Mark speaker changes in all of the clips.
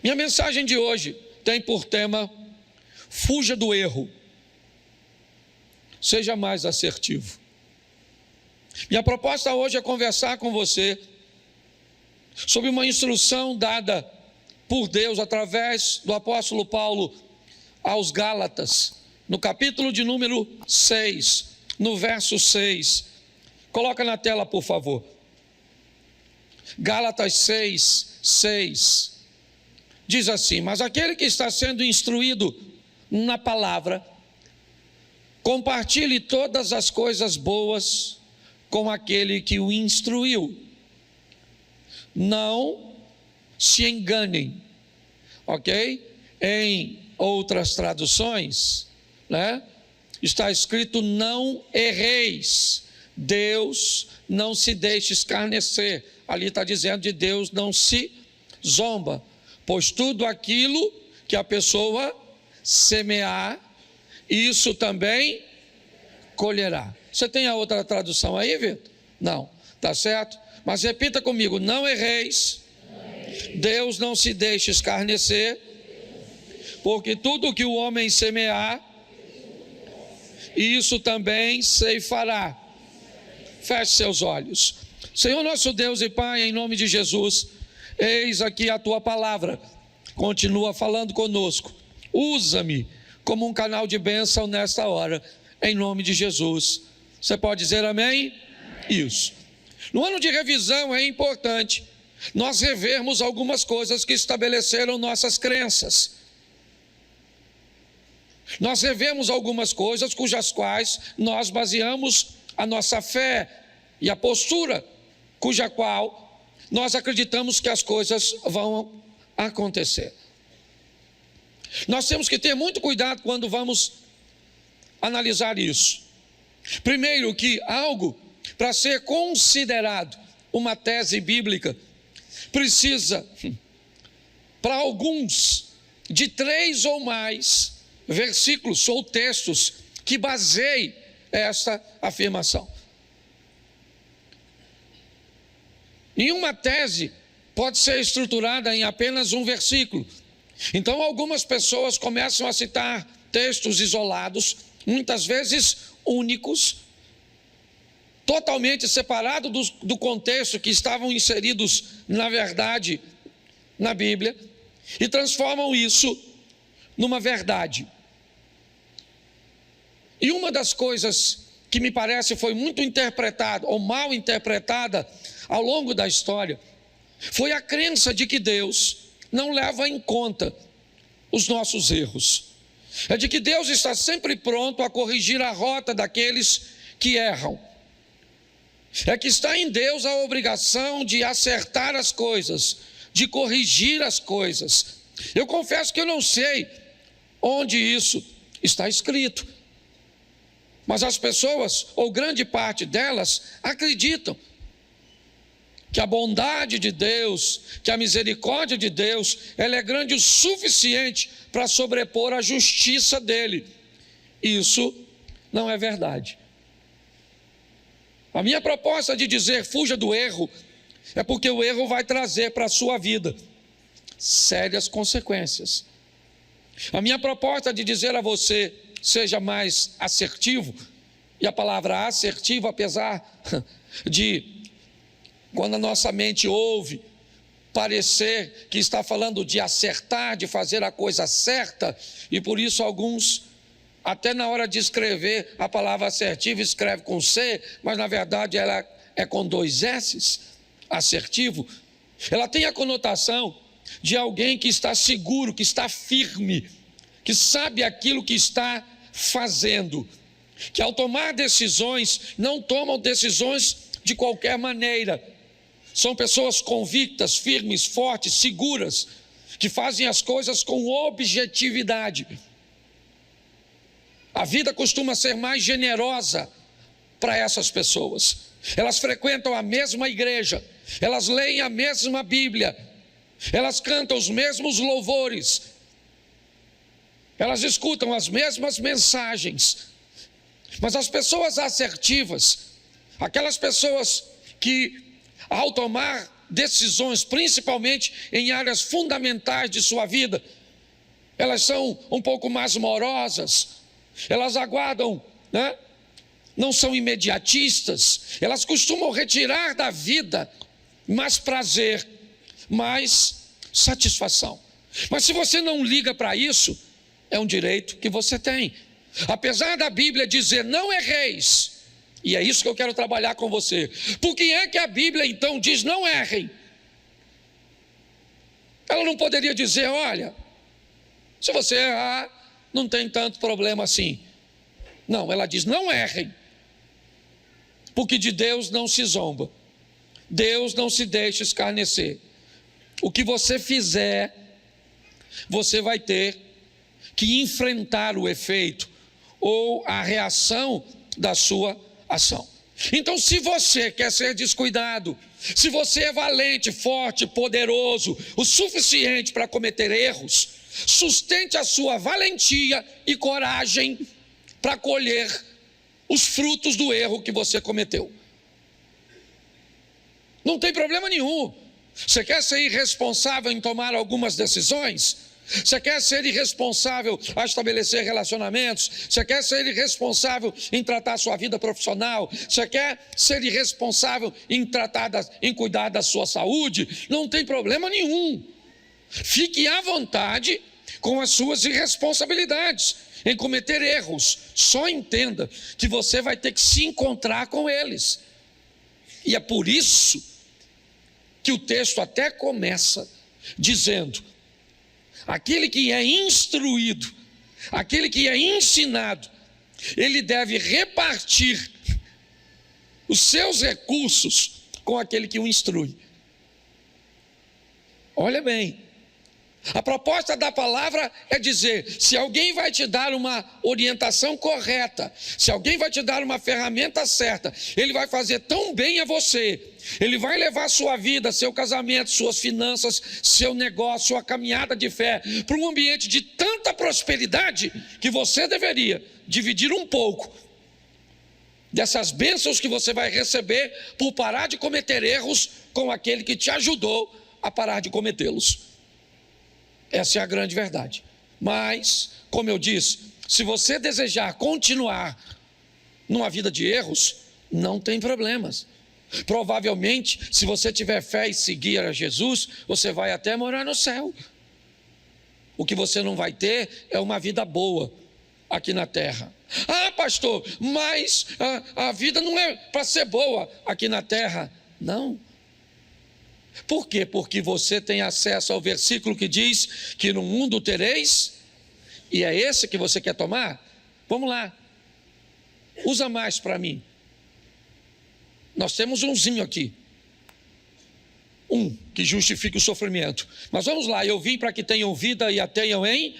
Speaker 1: Minha mensagem de hoje tem por tema: fuja do erro, seja mais assertivo. Minha proposta hoje é conversar com você sobre uma instrução dada por Deus através do apóstolo Paulo aos Gálatas, no capítulo de número 6, no verso 6. Coloca na tela, por favor. Gálatas 6, 6. Diz assim: mas aquele que está sendo instruído na palavra, compartilhe todas as coisas boas com aquele que o instruiu. Não se enganem, ok? Em outras traduções, está escrito: não erreis. Deus não se deixe escarnecer. Ali está dizendo de Deus não se zomba, pois tudo aquilo que a pessoa semear, isso também colherá. Você tem a outra tradução aí, Vitor? Não, tá certo? Mas repita comigo: não erreis, Deus não se deixe escarnecer, porque tudo que o homem semear, isso também ceifará. Feche seus olhos. Senhor nosso Deus e Pai, em nome de Jesus, eis aqui a Tua palavra, continua falando conosco. Usa-me como um canal de bênção nesta hora, em nome de Jesus. Você pode dizer amém? Isso. No ano de revisão é importante nós revermos algumas coisas que estabeleceram nossas crenças. Nós revemos algumas coisas cujas quais nós baseamos a nossa fé e a postura cuja qual nós acreditamos que as coisas vão acontecer. Nós temos que ter muito cuidado quando vamos analisar isso. Primeiro, que algo, para ser considerado uma tese bíblica, precisa, para alguns, de 3 ou mais versículos ou textos que baseiem esta afirmação. Nenhuma tese pode ser estruturada em apenas um versículo. Então, algumas pessoas começam a citar textos isolados, muitas vezes únicos, totalmente separados do contexto que estavam inseridos, na verdade, na Bíblia, e transformam isso numa verdade. E uma das coisas que me parece foi muito interpretada, ou mal interpretada, ao longo da história, foi a crença de que Deus não leva em conta os nossos erros. É de que Deus está sempre pronto a corrigir a rota daqueles que erram. É que está em Deus a obrigação de acertar as coisas, de corrigir as coisas. Eu confesso que eu não sei onde isso está escrito, mas as pessoas, ou grande parte delas, acreditam que a bondade de Deus, que a misericórdia de Deus, ela é grande o suficiente para sobrepor a justiça dele. Isso não é verdade. A minha proposta de dizer fuja do erro, é porque o erro vai trazer para a sua vida sérias consequências. A minha proposta de dizer a você, seja mais assertivo, e a palavra assertivo, apesar de, quando a nossa mente ouve, parecer que está falando de acertar, de fazer a coisa certa, e por isso alguns, até na hora de escrever a palavra assertivo, escreve com C, mas na verdade ela é com 2 S's, assertivo. Ela tem a conotação de alguém que está seguro, que está firme, que sabe aquilo que está fazendo, que ao tomar decisões, não tomam decisões de qualquer maneira. São pessoas convictas, firmes, fortes, seguras, que fazem as coisas com objetividade. A vida costuma ser mais generosa para essas pessoas. Elas frequentam a mesma igreja, elas leem a mesma Bíblia, elas cantam os mesmos louvores, elas escutam as mesmas mensagens. Mas as pessoas assertivas, aquelas pessoas que, ao tomar decisões, principalmente em áreas fundamentais de sua vida. Elas são um pouco mais morosas, elas aguardam, né? Não são imediatistas, elas costumam retirar da vida mais prazer, mais satisfação. Mas se você não liga para isso, é um direito que você tem. Apesar da Bíblia dizer não erreis, e é isso que eu quero trabalhar com você. Por que é que a Bíblia então diz não errem? Ela não poderia dizer, olha, se você errar, não tem tanto problema assim. Não, ela diz não errem, porque de Deus não se zomba, Deus não se deixa escarnecer. O que você fizer, você vai ter que enfrentar o efeito ou a reação da sua ação. Então, se você quer ser descuidado, se você é valente, forte, poderoso, o suficiente para cometer erros, sustente a sua valentia e coragem para colher os frutos do erro que você cometeu. Não tem problema nenhum. Você quer ser irresponsável em tomar algumas decisões? Você quer ser irresponsável a estabelecer relacionamentos? Você quer ser irresponsável em tratar a sua vida profissional? Você quer ser irresponsável em cuidar da sua saúde? Não tem problema nenhum. Fique à vontade com as suas irresponsabilidades, em cometer erros. Só entenda que você vai ter que se encontrar com eles. E é por isso que o texto até começa dizendo: aquele que é instruído, aquele que é ensinado, ele deve repartir os seus recursos com aquele que o instrui. Olha bem, a proposta da palavra é dizer: se alguém vai te dar uma orientação correta, se alguém vai te dar uma ferramenta certa, ele vai fazer tão bem a você, ele vai levar sua vida, seu casamento, suas finanças, seu negócio, sua caminhada de fé para um ambiente de tanta prosperidade que você deveria dividir um pouco dessas bênçãos que você vai receber por parar de cometer erros com aquele que te ajudou a parar de cometê-los. Essa é a grande verdade. Mas, como eu disse, se você desejar continuar numa vida de erros, não tem problemas. Provavelmente, se você tiver fé e seguir a Jesus, você vai até morar no céu. O que você não vai ter é uma vida boa aqui na terra. Ah, pastor, mas a vida não é para ser boa aqui na terra. Não. Por quê? Porque você tem acesso ao versículo que diz que no mundo tereis, e é esse que você quer tomar? Vamos lá, usa mais para mim. Nós temos umzinho aqui, que justifica o sofrimento. Mas vamos lá, eu vim para que tenham vida e a tenham em...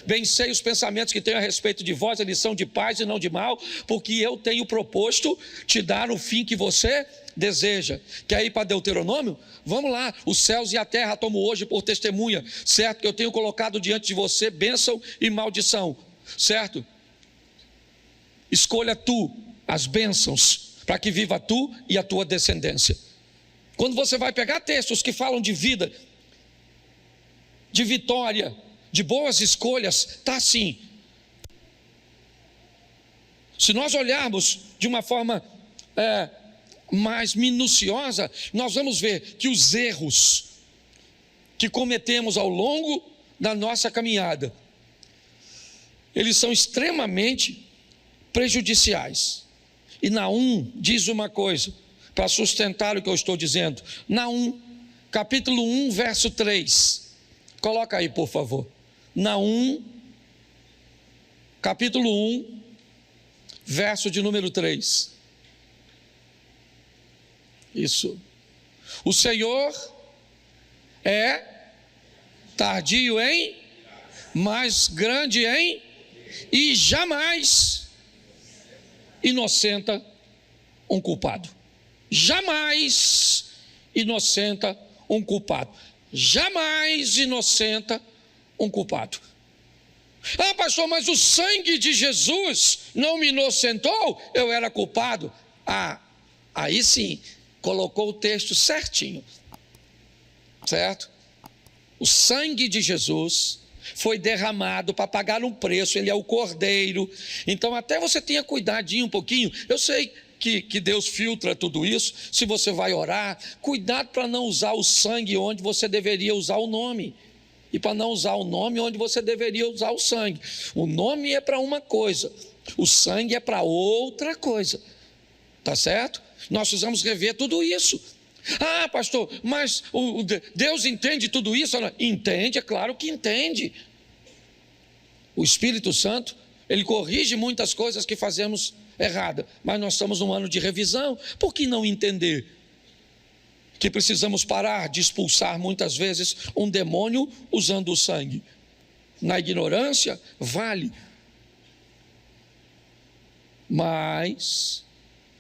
Speaker 1: Bem sei os pensamentos que tenho a respeito de vós, eles são de paz e não de mal, porque eu tenho proposto te dar o fim que você deseja. Quer ir para Deuteronômio? Vamos lá, os céus e a terra tomo hoje por testemunha, certo? Que eu tenho colocado diante de você bênção e maldição, certo? Escolha tu as bênçãos, para que viva tu e a tua descendência. Quando você vai pegar textos que falam de vida, de vitória, de boas escolhas, está assim. Se nós olharmos de uma forma mais minuciosa, nós vamos ver que os erros que cometemos ao longo da nossa caminhada, eles são extremamente prejudiciais. E Naum diz uma coisa, para sustentar o que eu estou dizendo. Naum, capítulo 1, verso 3. Coloca aí, por favor. Naum, capítulo 1, verso de número 3. Isso. O Senhor é tardio em, mas grande em, e jamais inocenta um culpado. Jamais inocenta um culpado. Jamais inocenta um culpado. Ah, pastor, mas o sangue de Jesus não me inocentou? Eu era culpado. Ah, aí sim, colocou o texto certinho. certo? O sangue de Jesus foi derramado para pagar um preço, ele é o Cordeiro. Então até você tenha cuidadinho um pouquinho. Eu sei que Deus filtra tudo isso. Se você vai orar, cuidado para não usar o sangue onde você deveria usar o nome, e para não usar o nome onde você deveria usar o sangue. O nome é para uma coisa, o sangue é para outra coisa, tá certo? Nós precisamos rever tudo isso. Ah, pastor, mas Deus entende tudo isso? Entende, é claro que entende. O Espírito Santo, ele corrige muitas coisas que fazemos errada, mas nós estamos num ano de revisão. Por que não entender que precisamos parar de expulsar muitas vezes um demônio usando o sangue? Na ignorância, vale. Mas,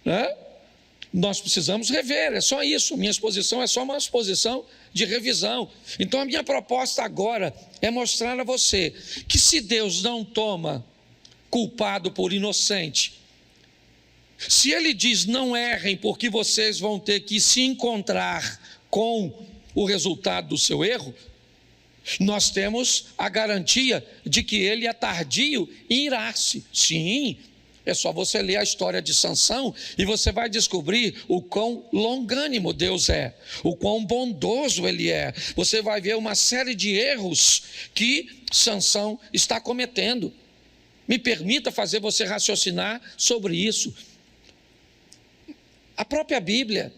Speaker 1: né? Nós precisamos rever, é só isso. Minha exposição é só uma exposição de revisão. Então a minha proposta agora é mostrar a você que se Deus não toma culpado por inocente, se Ele diz não errem porque vocês vão ter que se encontrar com o resultado do seu erro, nós temos a garantia de que Ele é tardio em irar-se. Sim, é só você ler a história de Sansão e você vai descobrir o quão longânimo Deus é, o quão bondoso Ele é. Você vai ver uma série de erros que Sansão está cometendo. Me permita fazer você raciocinar sobre isso. A própria Bíblia,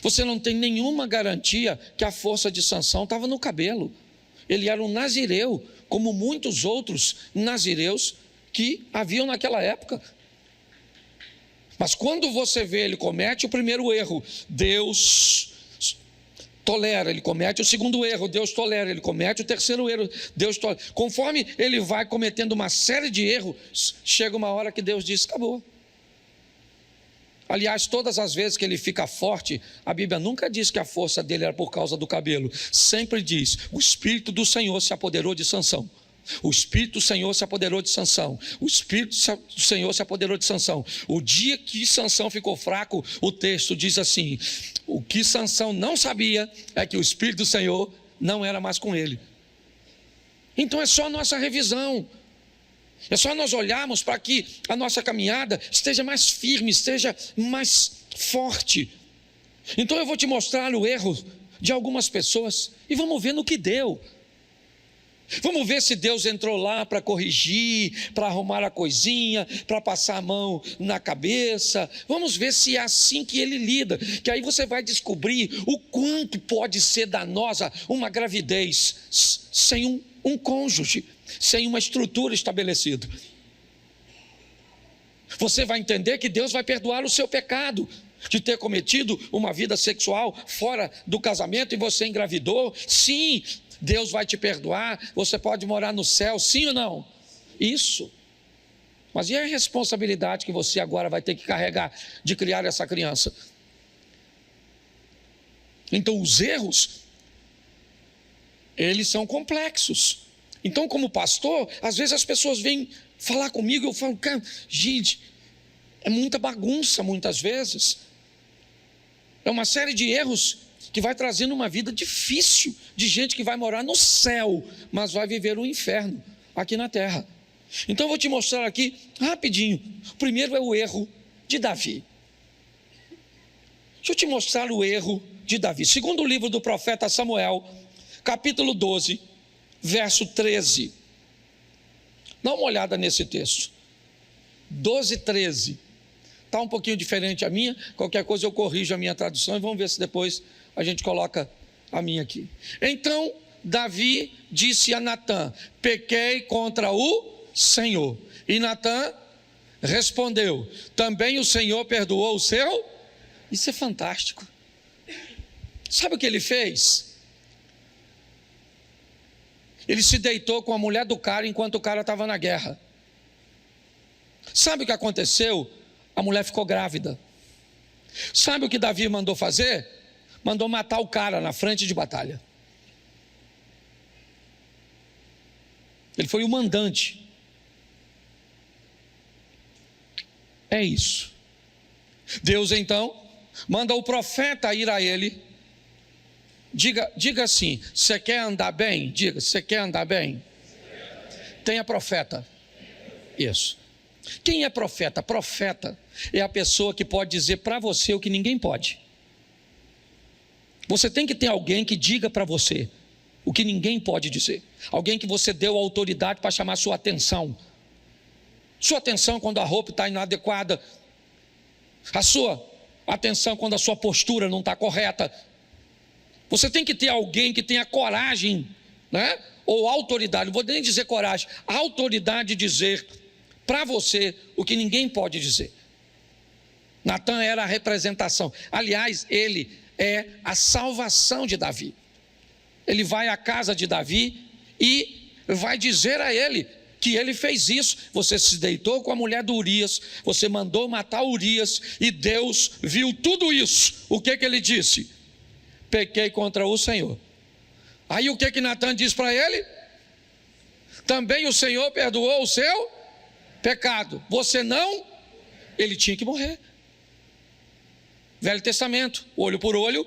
Speaker 1: você não tem nenhuma garantia que a força de Sansão estava no cabelo. Ele era um nazireu, como muitos outros nazireus que haviam naquela época. Mas quando você vê ele comete o primeiro erro, Deus tolera, ele comete o segundo erro, Deus tolera, ele comete o terceiro erro, Deus tolera. Conforme ele vai cometendo uma série de erros, chega uma hora que Deus diz, acabou. Aliás, todas as vezes que ele fica forte, a Bíblia nunca diz que a força dele era por causa do cabelo. Sempre diz, o Espírito do Senhor se apoderou de Sansão. O Espírito do Senhor se apoderou de Sansão. O Espírito do Senhor se apoderou de Sansão. O dia que Sansão ficou fraco, o texto diz assim, o que Sansão não sabia é que o Espírito do Senhor não era mais com ele. Então é só a nossa revisão. É só nós olharmos para que a nossa caminhada esteja mais firme, esteja mais forte. Então eu vou te mostrar o erro de algumas pessoas e vamos ver no que deu. Vamos ver se Deus entrou lá para corrigir, para arrumar a coisinha, para passar a mão na cabeça. Vamos ver se é assim que Ele lida, que aí você vai descobrir o quanto pode ser danosa uma gravidez sem um cônjuge, sem uma estrutura estabelecida. Você vai entender que Deus vai perdoar o seu pecado de ter cometido uma vida sexual fora do casamento e você engravidou. Sim, Deus vai te perdoar, você pode morar no céu, sim ou não? Isso. Mas e a responsabilidade que você agora vai ter que carregar de criar essa criança? Então os erros, eles são complexos. Então como pastor, às vezes as pessoas vêm falar comigo, eu falo, cara, gente, é muita bagunça muitas vezes. É uma série de erros que vai trazendo uma vida difícil, de gente que vai morar no céu, mas vai viver o inferno aqui na terra. Então eu vou te mostrar aqui, rapidinho, o primeiro é o erro de Davi. Deixa eu te mostrar o erro de Davi. Segundo o livro do profeta Samuel, capítulo 12, verso 13. Dá uma olhada nesse texto. 12, 13. Está um pouquinho diferente a minha, qualquer coisa eu corrijo a minha tradução e vamos ver se depois a gente coloca a minha aqui. Então Davi disse a Natã, pequei contra o Senhor. E Natã respondeu, também o Senhor perdoou o seu? Isso é fantástico. Sabe o que ele fez? Ele se deitou com a mulher do cara enquanto o cara estava na guerra. Sabe o que aconteceu? A mulher ficou grávida. Sabe o que Davi mandou fazer? Mandou matar o cara na frente de batalha. Ele foi o mandante. É isso. Deus então manda o profeta ir a ele Diga assim: você quer andar bem? Diga, você quer andar bem? Tenha profeta. Isso. Quem é profeta? Profeta é a pessoa que pode dizer para você o que ninguém pode. Você tem que ter alguém que diga para você o que ninguém pode dizer. Alguém que você deu autoridade para chamar sua atenção. Sua atenção quando a roupa está inadequada. A sua atenção quando a sua postura não está correta. Você tem que ter alguém que tenha coragem, né? Ou autoridade, não vou nem dizer coragem, a autoridade de dizer para você o que ninguém pode dizer. Natan era a representação. Aliás, ele é a salvação de Davi. Ele vai à casa de Davi e vai dizer a ele que ele fez isso. Você se deitou com a mulher do Urias, você mandou matar Urias, e Deus viu tudo isso. O que ele disse? Pequei contra o Senhor. Aí o que Natan diz para ele? Também o Senhor perdoou o seu pecado. Você não? Ele tinha que morrer. Velho Testamento, olho por olho,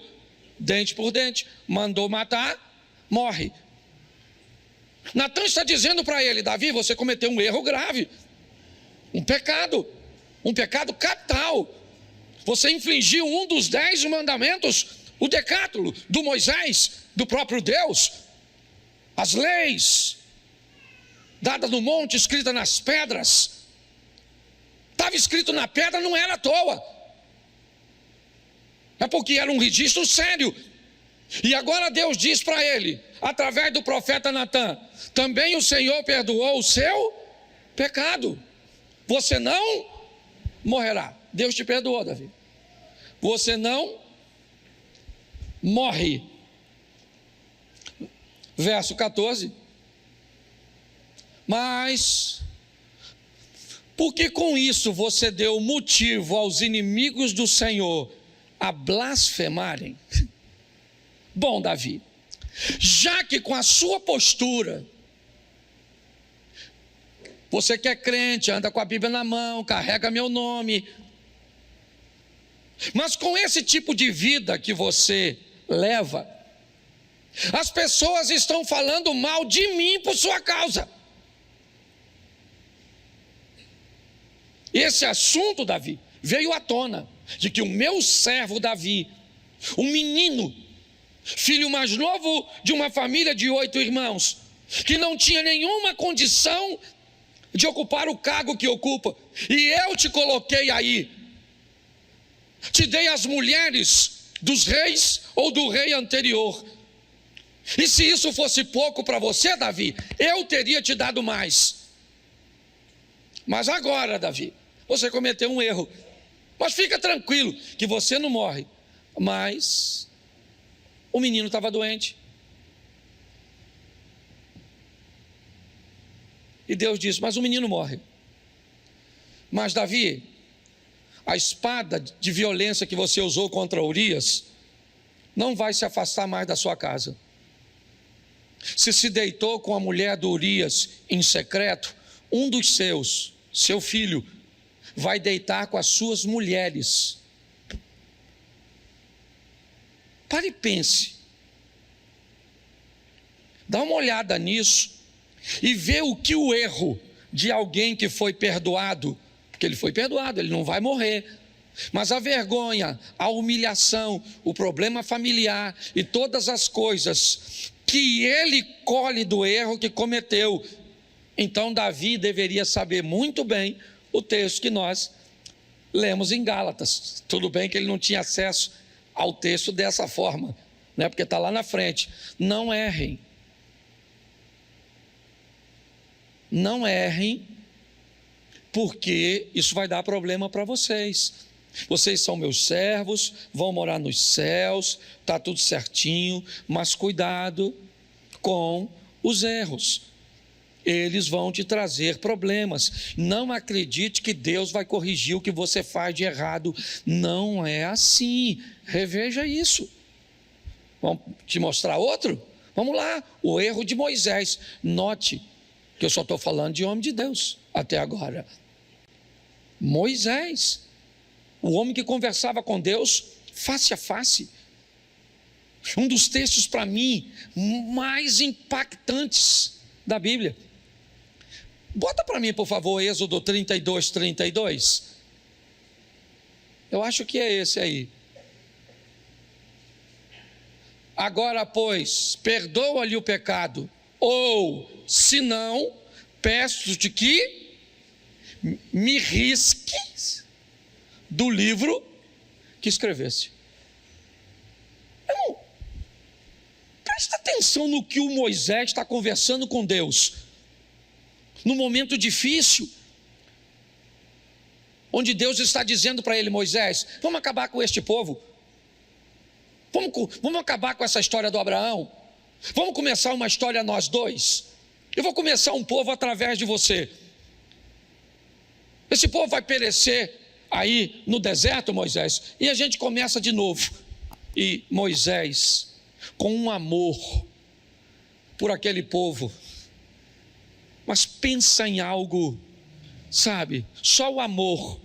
Speaker 1: dente por dente. Mandou matar, morre. Natan está dizendo para ele: Davi, você cometeu um erro grave, um pecado capital. Você infringiu um dos 10 mandamentos, o decátulo do Moisés, do próprio Deus. As leis dadas no monte, escritas nas pedras. Estava escrito na pedra, não era à toa. É porque era um registro sério. E agora Deus diz para ele, através do profeta Natan: também o Senhor perdoou o seu pecado. Você não morrerá. Deus te perdoou, Davi. Você não morre. Verso 14. Mas, porque com isso você deu motivo aos inimigos do Senhor a blasfemarem? Bom, Davi, já que com a sua postura, você que é crente, anda com a Bíblia na mão, carrega meu nome, mas com esse tipo de vida que você leva, as pessoas estão falando mal de mim por sua causa. Esse assunto, Davi, veio à tona, de que o meu servo Davi, um menino, filho mais novo de uma família de 8 irmãos, que não tinha nenhuma condição de ocupar o cargo que ocupa, e eu te coloquei aí, te dei as mulheres dos reis ou do rei anterior, e se isso fosse pouco para você, Davi, eu teria te dado mais. Mas agora, Davi, você cometeu um erro. Mas fica tranquilo que você não morre. Mas o menino estava doente. E Deus disse: mas o menino morre. Mas Davi, a espada de violência que você usou contra Urias não vai se afastar mais da sua casa. Se deitou com a mulher do Urias em secreto, um dos seus, seu filho, vai deitar com as suas mulheres. Pare e pense. Dá uma olhada nisso e vê o que o erro de alguém que foi perdoado, porque ele foi perdoado, ele não vai morrer, mas a vergonha, a humilhação, o problema familiar e todas as coisas que ele colhe do erro que cometeu. Então Davi deveria saber muito bem o texto que nós lemos em Gálatas. Tudo bem que ele não tinha acesso ao texto dessa forma, né? Porque está lá na frente. Não errem. Não errem, porque isso vai dar problema para vocês. Vocês são meus servos, vão morar nos céus, está tudo certinho, mas cuidado com os erros. Eles vão te trazer problemas. Não acredite que Deus vai corrigir o que você faz de errado. Não é assim. Reveja isso. Vamos te mostrar outro? Vamos lá. O erro de Moisés. Note que eu só estou falando de homem de Deus até agora. Moisés, o homem que conversava com Deus face a face. Um dos textos para mim mais impactantes da Bíblia. Bota para mim, por favor, Êxodo 32, 32. Eu acho que é esse aí. Agora, pois, perdoa-lhe o pecado, ou, se não, peço-te que me risques do livro que escrevesse. Irmão, presta atenção no que o Moisés está conversando com Deus. No momento difícil, onde Deus está dizendo para ele: Moisés, vamos acabar com este povo. Vamos acabar com essa história do Abraão. Vamos começar uma história nós dois. Eu vou começar um povo através de você. Esse povo vai perecer aí no deserto, Moisés, e a gente começa de novo. E Moisés, com um amor por aquele povo, mas pensa em algo, sabe, só o amor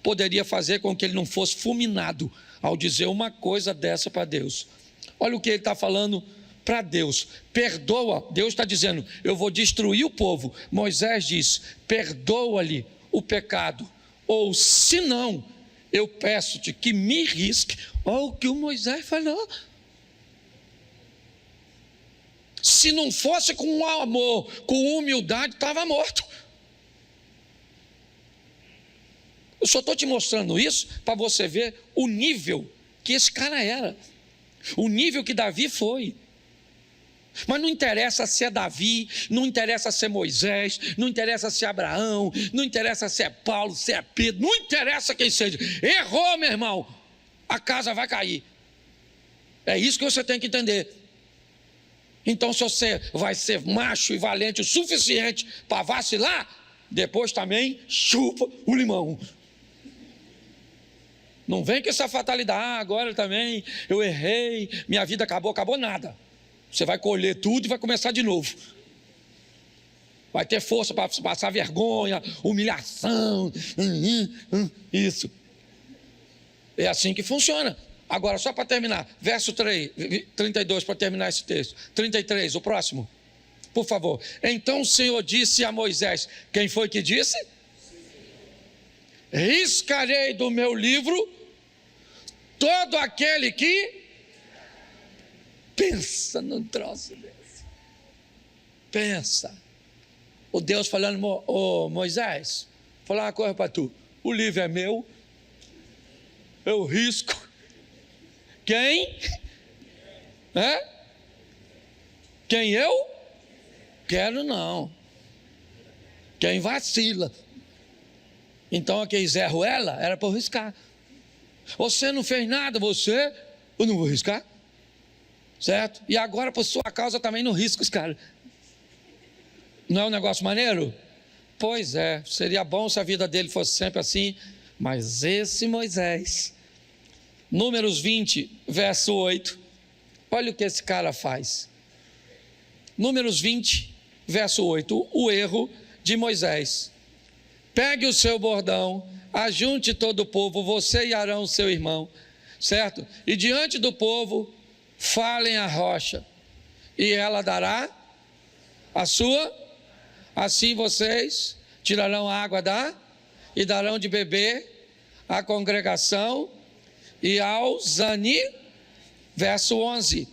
Speaker 1: poderia fazer com que ele não fosse fulminado ao dizer uma coisa dessa para Deus. Olha o que ele está falando para Deus: perdoa. Deus está dizendo: eu vou destruir o povo. Moisés diz: perdoa-lhe o pecado, ou se não, eu peço-te que me risque. Olha o que o Moisés falou. Se não fosse com amor, com humildade, estava morto. Eu só estou te mostrando isso para você ver o nível que esse cara era, o nível que Davi foi. Mas não interessa se é Davi, não interessa se é Moisés, não interessa se é Abraão, não interessa se é Paulo, se é Pedro, não interessa quem seja. Errou, meu irmão, a casa vai cair. É isso que você tem que entender. Então, se você vai ser macho e valente o suficiente para vacilar, depois também chupa o limão. Não vem com essa fatalidade: agora também eu errei, minha vida acabou nada. Você vai colher tudo e vai começar de novo. Vai ter força para passar vergonha, humilhação, isso. É assim que funciona. Agora, só para terminar, verso 32, para terminar esse texto. 33, o próximo, por favor. Então o Senhor disse a Moisés: quem foi que disse? Riscarei do meu livro todo aquele que pensa num troço desse. Pensa. O Deus falando: Moisés, vou falar uma coisa para tu. O livro é meu, eu risco. Quem? Quem eu? Quero não. Quem vacila. Então aquele Zé Ruela era para eu riscar. Você não fez nada, eu não vou riscar. Certo? E agora, por sua causa, também não risco os caras. Não é um negócio maneiro? Pois é, seria bom se a vida dele fosse sempre assim. Mas esse Moisés, Números 20, verso 8, olha o que esse cara faz. Números 20, verso 8, o erro de Moisés. Pegue o seu bordão, ajunte todo o povo, você e Arão, seu irmão, certo? E diante do povo, falem a rocha, e ela dará a sua, assim vocês tirarão a água e darão de beber à congregação e aos verso 11.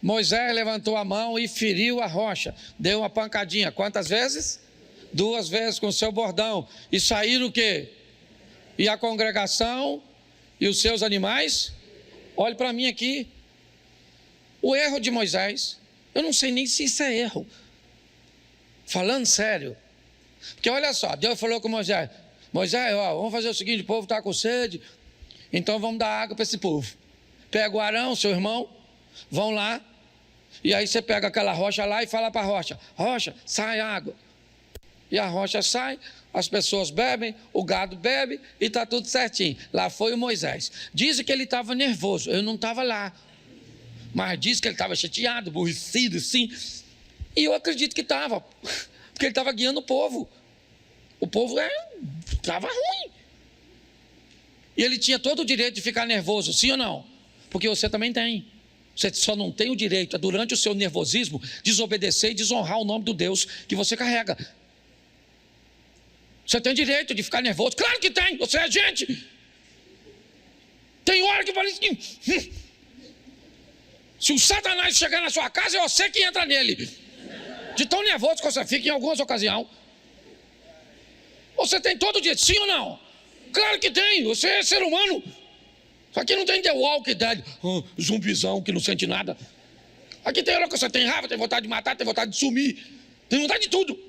Speaker 1: Moisés levantou a mão e feriu a rocha, deu uma pancadinha. Quantas vezes? 2 vezes com o seu bordão. E saíram o quê? E a congregação e os seus animais? Olhe para mim aqui. O erro de Moisés, eu não sei nem se isso é erro. Falando sério. Porque olha só, Deus falou com Moisés: Moisés, vamos fazer o seguinte, o povo está com sede, então vamos dar água para esse povo. Pega o Arão, seu irmão, vão lá, e aí você pega aquela rocha lá e fala para a rocha: rocha, sai água. E a rocha sai, as pessoas bebem, o gado bebe e está tudo certinho. Lá foi o Moisés. Dizem que ele estava nervoso, eu não estava lá. Mas diz que ele estava chateado, aborrecido, sim. E eu acredito que estava, porque ele estava guiando o povo. O povo estava ruim. E ele tinha todo o direito de ficar nervoso, sim ou não? Porque você também tem. Você só não tem o direito, durante o seu nervosismo, desobedecer e desonrar o nome do Deus que você carrega. Você tem direito de ficar nervoso? Claro que tem, você é gente. Tem hora que parece que... Se o Satanás chegar na sua casa, é você que entra nele. De tão nervoso que você fica em algumas ocasiões. Você tem todo o direito, sim ou não? Claro que tem, você é ser humano. Só que não tem The Walking Dead, zumbizão que não sente nada. Aqui tem hora que você tem raiva, tem vontade de matar, tem vontade de sumir, tem vontade de tudo.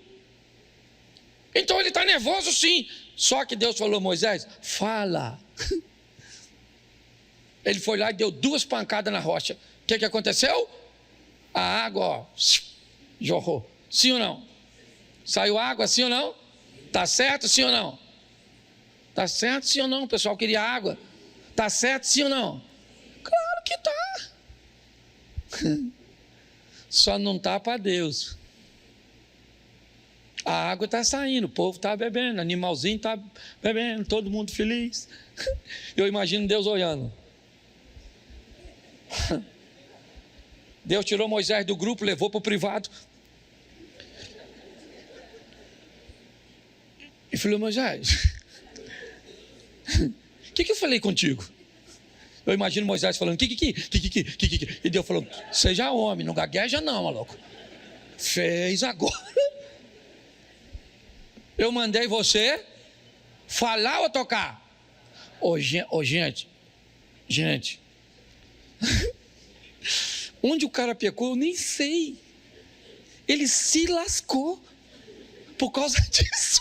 Speaker 1: Então ele está nervoso sim. Só que Deus falou: Moisés, fala. Ele foi lá e deu 2 pancadas na rocha. O que aconteceu? A água, ó, jorrou. Sim ou não? Saiu água, sim ou não? Está certo, sim ou não? Está certo, sim ou não? O pessoal queria água. Está certo, sim ou não? Claro que está. Só não está para Deus. A água está saindo, o povo está bebendo, animalzinho está bebendo, todo mundo feliz. Eu imagino Deus olhando. Deus tirou Moisés do grupo, levou para o privado. E falou: Moisés, o que eu falei contigo? Eu imagino Moisés falando: que. E Deus falou: seja homem, não gagueja não, maluco. Fez agora. Eu mandei você falar ou tocar? Gente. Onde o cara pecou, eu nem sei. Ele se lascou por causa disso.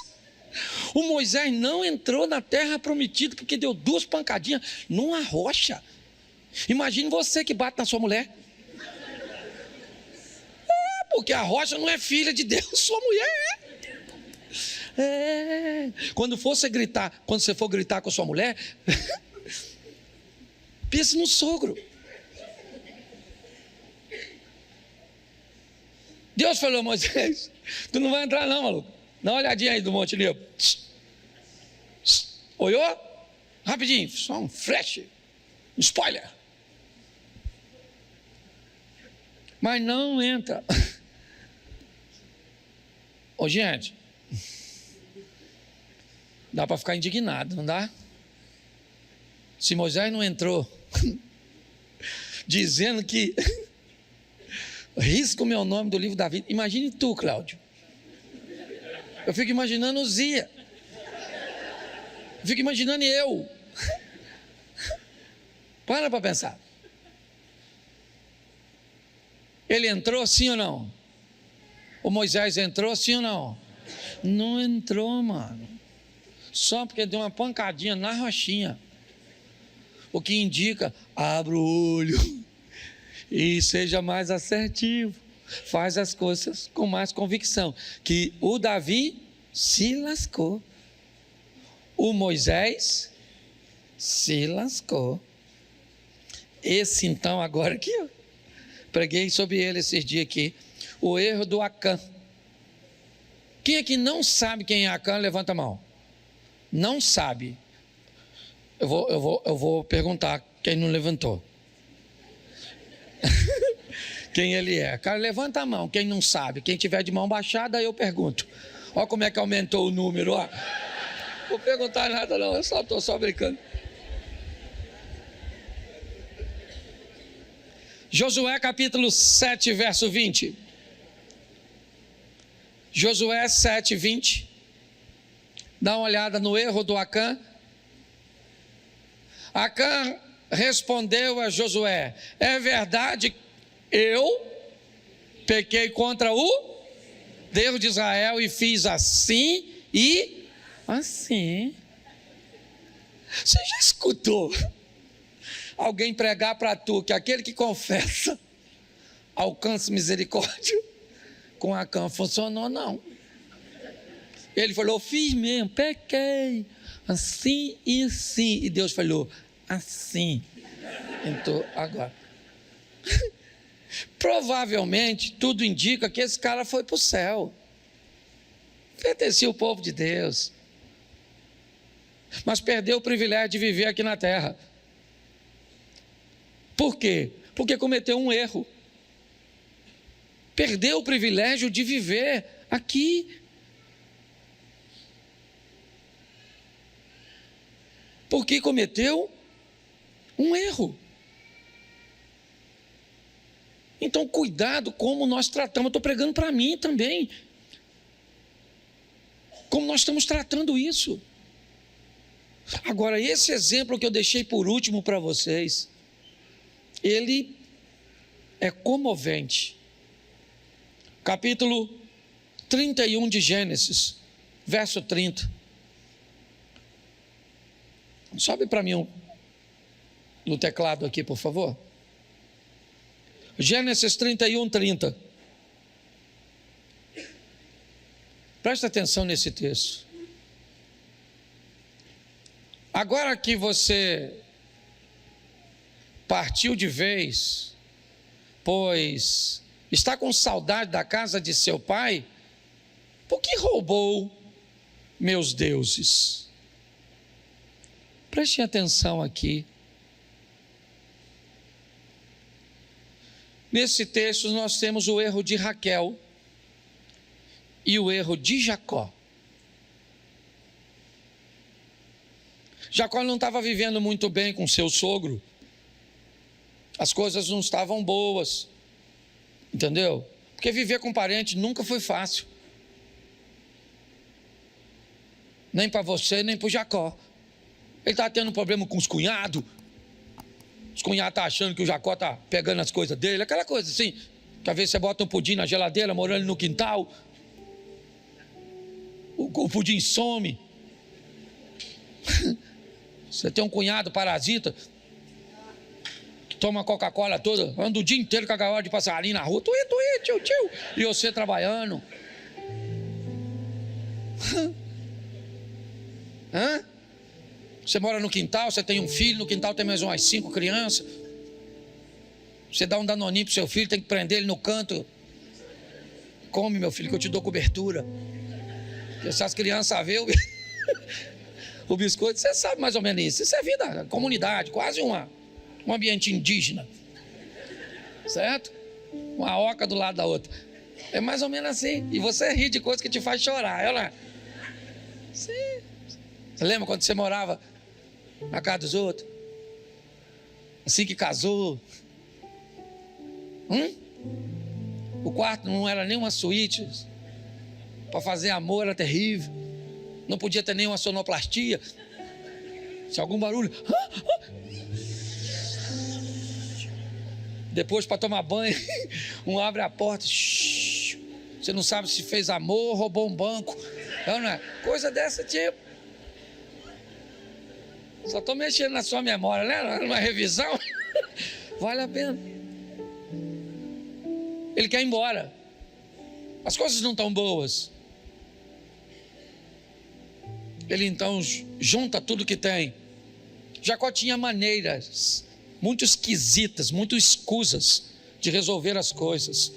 Speaker 1: O Moisés não entrou na terra prometida porque deu 2 pancadinhas numa rocha. Imagine você que bate na sua mulher. Porque a rocha não é filha de Deus, sua mulher é. Quando você for gritar com a sua mulher, pense no sogro. Deus falou: Moisés, tu não vai entrar não, maluco. Dá uma olhadinha aí do Monte Nebo. Olhou? Rapidinho, só um flash, um spoiler. Mas não entra. Gente, dá para ficar indignado, não dá? Se Moisés não entrou dizendo que risca o meu nome do livro da vida, imagine tu, Cláudio. Eu fico imaginando o Zia. Eu fico imaginando eu. Para pensar. Ele entrou sim ou não? O Moisés entrou sim ou não? Não entrou, mano. Só porque deu uma pancadinha na rochinha. O que indica: abra o olho e seja mais assertivo. Faz as coisas com mais convicção. Que o Davi se lascou. O Moisés se lascou. Esse então, agora que eu preguei sobre ele esses dias aqui. O erro do Acã. Quem aqui não sabe quem é Acã, levanta a mão. Não sabe. Eu vou perguntar quem não levantou. Quem ele é? Cara, levanta a mão, quem não sabe. Quem tiver de mão baixada, eu pergunto. Olha como é que aumentou o número, ó. Não vou perguntar nada não, eu estou só brincando. Josué capítulo 7, verso 20. Josué 7, 20. Dá uma olhada no erro do Acã. Acã respondeu a Josué: é verdade, eu pequei contra o Deus de Israel e fiz assim e assim. Você já escutou alguém pregar para tu que aquele que confessa alcança misericórdia? Com Acã funcionou não. Ele falou: fiz mesmo, pequei assim e assim. E Deus falou: assim. Então agora provavelmente tudo indica que esse cara foi para o céu, pertencia ao povo de Deus. mas perdeu o privilégio de viver aqui na terra. Por quê? Porque cometeu um erro. Perdeu o privilégio de viver aqui. Porque cometeu um erro. Então, cuidado como nós tratamos. Eu estou pregando para mim também. Como nós estamos tratando isso. Agora, esse exemplo que eu deixei por último para vocês, ele é comovente. Capítulo 31 de Gênesis, verso 30. Sobe para mim no teclado aqui, por favor. Gênesis 31, 30. Presta atenção nesse texto. Agora que você partiu de vez, pois está com saudade da casa de seu pai, por que roubou meus deuses? Preste atenção aqui. Nesse texto nós temos o erro de Raquel e o erro de Jacó. Jacó não estava vivendo muito bem com seu sogro. As coisas não estavam boas. Entendeu? Porque viver com parente nunca foi fácil. Nem para você, nem para o Jacó. Ele está tendo um problema com os cunhados. Os cunhados estão achando que o Jacó está pegando as coisas dele. Aquela coisa assim, que às vezes você bota um pudim na geladeira, morando no quintal. O pudim some. Você tem um cunhado parasita, que toma Coca-Cola toda, anda o dia inteiro com a gaiola de passarinho na rua. Tuí, tio. E você trabalhando. Hã? Você mora no quintal, você tem um filho, no quintal tem mais umas 5 crianças. Você dá um danoninho pro seu filho, tem que prender ele no canto. Come, meu filho, que eu te dou cobertura. Porque se as crianças verem o biscoito, você sabe mais ou menos isso. Isso é vida, comunidade, quase um ambiente indígena. Certo? Uma oca do lado da outra. É mais ou menos assim. E você ri de coisas que te faz chorar. Olha. Sim. Você lembra quando você morava na casa dos outros? Assim que casou. O quarto não era nem uma suíte. Para fazer amor era terrível. Não podia ter nenhuma sonoplastia. Se algum barulho. Depois, para tomar banho, um abre a porta. Você não sabe se fez amor ou roubou um banco. Não é? Coisa desse tipo. Só estou mexendo na sua memória, né? Numa revisão. Vale a pena. Ele quer ir embora. As coisas não estão boas. Ele então junta tudo que tem. Jacó tinha maneiras muito esquisitas, muito escusas de resolver as coisas.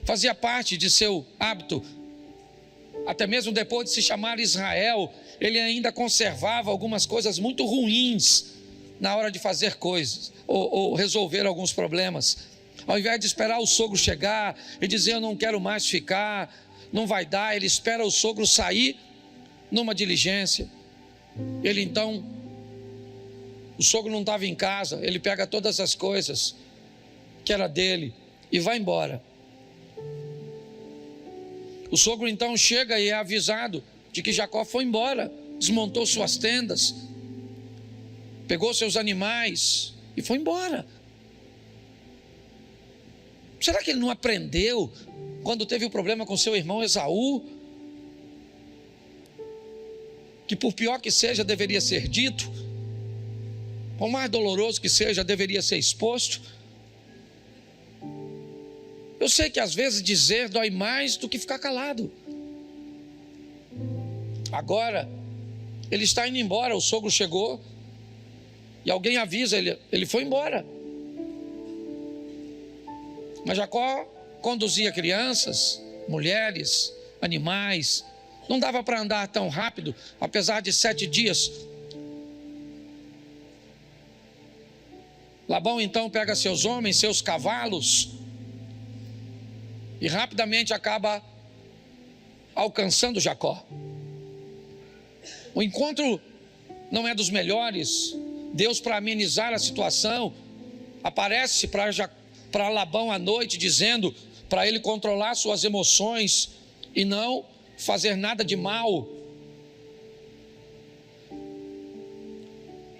Speaker 1: Fazia parte de seu hábito. Até mesmo depois de se chamar Israel, ele ainda conservava algumas coisas muito ruins na hora de fazer coisas ou resolver alguns problemas. Ao invés de esperar o sogro chegar e dizer eu não quero mais ficar, não vai dar, ele espera o sogro sair numa diligência. Ele então, o sogro não estava em casa, ele pega todas as coisas que era dele e vai embora. O sogro então chega e é avisado de que Jacó foi embora, desmontou suas tendas, pegou seus animais e foi embora. Será que ele não aprendeu quando teve o problema com seu irmão Esaú? Que por pior que seja, deveria ser dito, por mais doloroso que seja, deveria ser exposto. Eu sei que às vezes dizer dói mais do que ficar calado. Agora, ele está indo embora, o sogro chegou, e alguém avisa, ele foi embora. Mas Jacó conduzia crianças, mulheres, animais. Não dava para andar tão rápido, apesar de 7 dias Labão então pega seus homens, seus cavalos, e rapidamente acaba alcançando Jacó. O encontro não é dos melhores. Deus, para amenizar a situação, aparece para Labão à noite, dizendo para ele controlar suas emoções e não fazer nada de mal.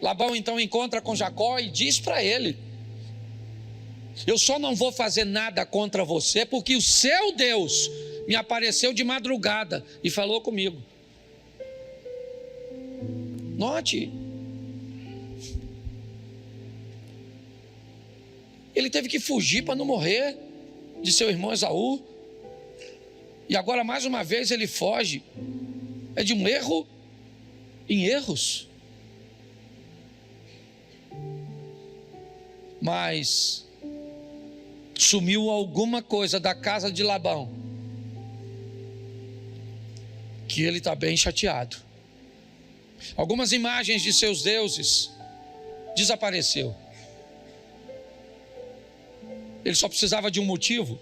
Speaker 1: Labão então encontra com Jacó e diz para ele: eu só não vou fazer nada contra você, porque o seu Deus me apareceu de madrugada e falou comigo. Note, ele teve que fugir para não morrer de seu irmão Esaú, e agora mais uma vez ele foge. É de um erro em erros. Mas sumiu alguma coisa da casa de Labão, que ele está bem chateado. Algumas imagens de seus deuses desapareceu. Ele só precisava de um motivo.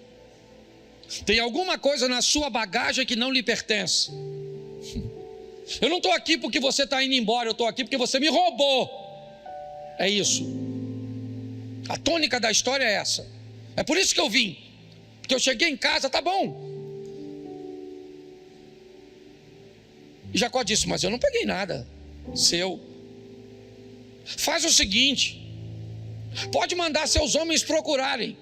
Speaker 1: Tem alguma coisa na sua bagagem que não lhe pertence. Eu não estou aqui porque você está indo embora, eu estou aqui porque você me roubou. É isso. A tônica da história é essa. É por isso que eu vim. Porque eu cheguei em casa, tá bom. E Jacó disse: mas eu não peguei nada seu. Faz o seguinte: pode mandar seus homens procurarem,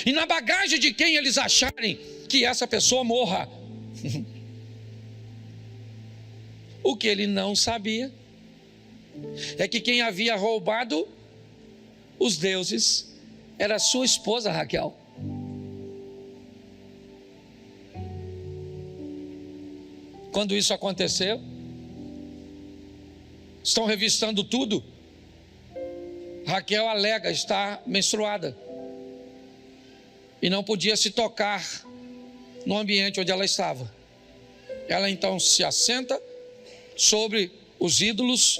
Speaker 1: e na bagagem de quem eles acharem, que essa pessoa morra. O que ele não sabia é que quem havia roubado os deuses era sua esposa Raquel. Quando isso aconteceu, estão revistando tudo. Raquel alega estar menstruada e não podia se tocar no ambiente onde ela estava. Ela então se assenta sobre os ídolos.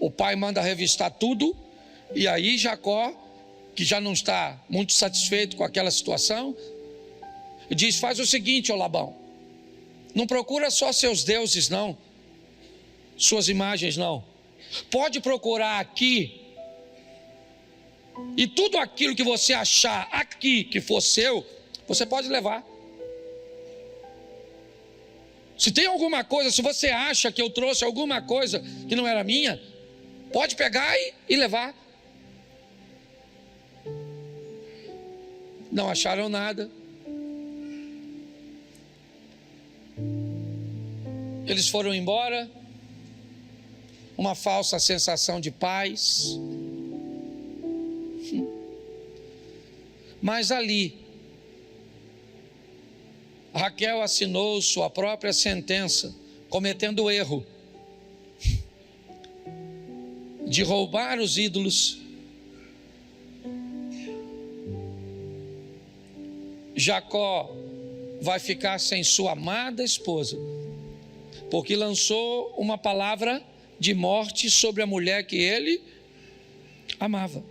Speaker 1: O pai manda revistar tudo, e aí Jacó, que já não está muito satisfeito com aquela situação, diz: faz o seguinte, ó Labão, não procura só seus deuses não, suas imagens não, pode procurar aqui, e tudo aquilo que você achar aqui que for seu, você pode levar. Se tem alguma coisa, se você acha que eu trouxe alguma coisa que não era minha, pode pegar e levar. Não acharam nada. Eles foram embora. Uma falsa sensação de paz. Mas ali, Raquel assinou sua própria sentença, cometendo o erro de roubar os ídolos. Jacó vai ficar sem sua amada esposa, porque lançou uma palavra de morte sobre a mulher que ele amava.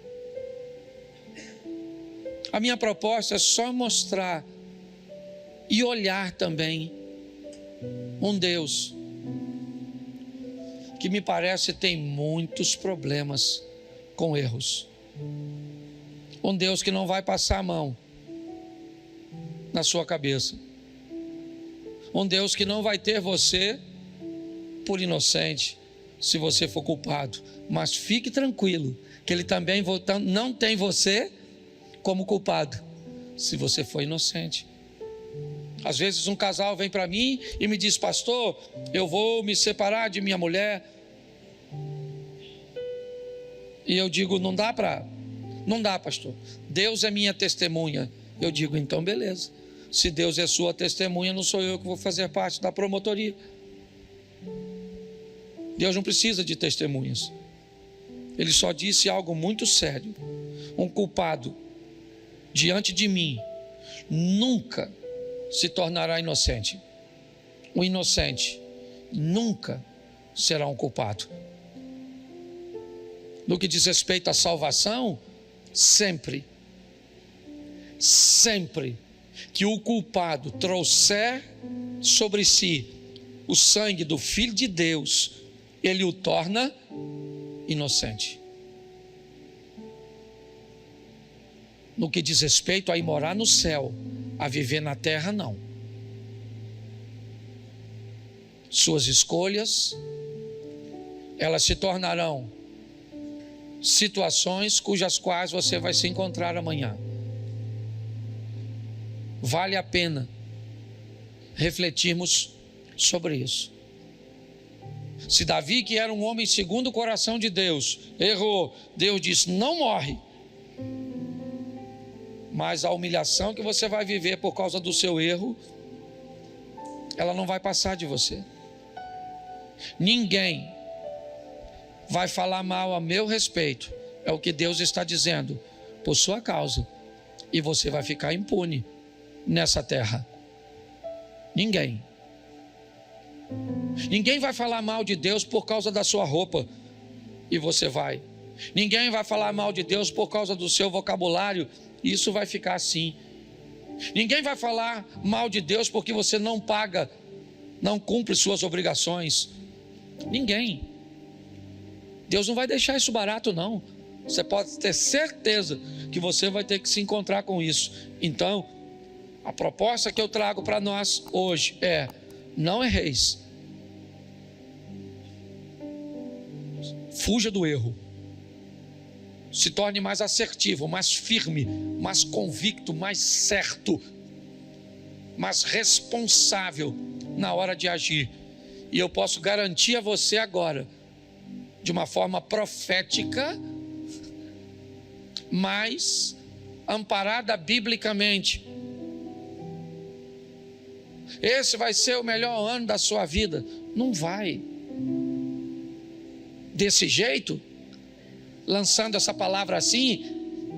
Speaker 1: A minha proposta é só mostrar e olhar também um Deus que me parece tem muitos problemas com erros. Um Deus que não vai passar a mão na sua cabeça. Um Deus que não vai ter você por inocente se você for culpado. Mas fique tranquilo que Ele também não tem você como culpado se você for inocente. Às vezes um casal vem para mim e me diz: pastor, eu vou me separar de minha mulher. E eu digo: não dá, pastor. Deus é minha testemunha. Eu digo: então beleza. Se Deus é sua testemunha, não sou eu que vou fazer parte da promotoria. Deus não precisa de testemunhas. Ele só disse algo muito sério: um culpado diante de mim nunca se tornará inocente. O inocente nunca será um culpado. no que diz respeito à salvação, sempre que o culpado trouxer sobre si o sangue do Filho de Deus, ele o torna inocente. No que diz respeito a ir morar no céu, a viver na terra, não. Suas escolhas, elas se tornarão situações cujas quais você vai se encontrar amanhã. Vale a pena refletirmos sobre isso. Se Davi, que era um homem segundo o coração de Deus, errou, Deus disse: não morre. Mas a humilhação que você vai viver por causa do seu erro, ela não vai passar de você. Ninguém vai falar mal a meu respeito, é o que Deus está dizendo, por sua causa, e você vai ficar impune nessa terra. Ninguém vai falar mal de Deus por causa da sua roupa, e você vai. Ninguém vai falar mal de Deus por causa do seu vocabulário, e isso vai ficar assim. Ninguém vai falar mal de Deus porque você não paga, não cumpre suas obrigações. Ninguém. Deus não vai deixar isso barato, não. Você pode ter certeza que você vai ter que se encontrar com isso. Então, a proposta que eu trago para nós hoje é: não erreis. Fuja do erro. Se torne mais assertivo, mais firme, mais convicto, mais certo, mais responsável na hora de agir. E eu posso garantir a você agora, de uma forma profética, mas amparada biblicamente, esse vai ser o melhor ano da sua vida. Não vai. Desse jeito, lançando essa palavra assim,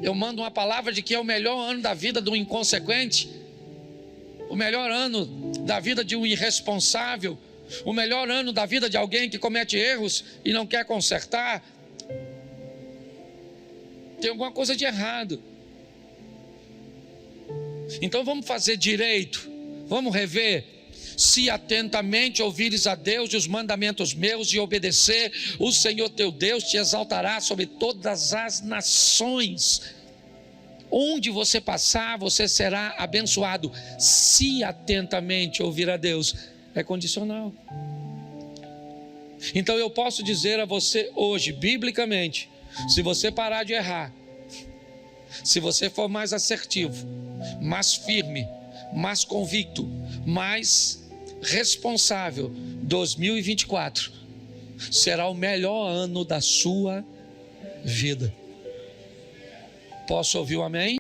Speaker 1: eu mando uma palavra de que é o melhor ano da vida do inconsequente, o melhor ano da vida de um irresponsável, o melhor ano da vida de alguém que comete erros e não quer consertar. Tem alguma coisa de errado. Então vamos fazer direito, vamos rever. Se atentamente ouvires a Deus e os mandamentos meus e obedecer, o Senhor teu Deus te exaltará sobre todas as nações. Onde você passar, você será abençoado. Se atentamente ouvir a Deus, é condicional. Então eu posso dizer a você hoje, biblicamente, se você parar de errar, se você for mais assertivo, mais firme, mais convicto, mais responsável, 2024 será o melhor ano da sua vida. Posso ouvir um amém?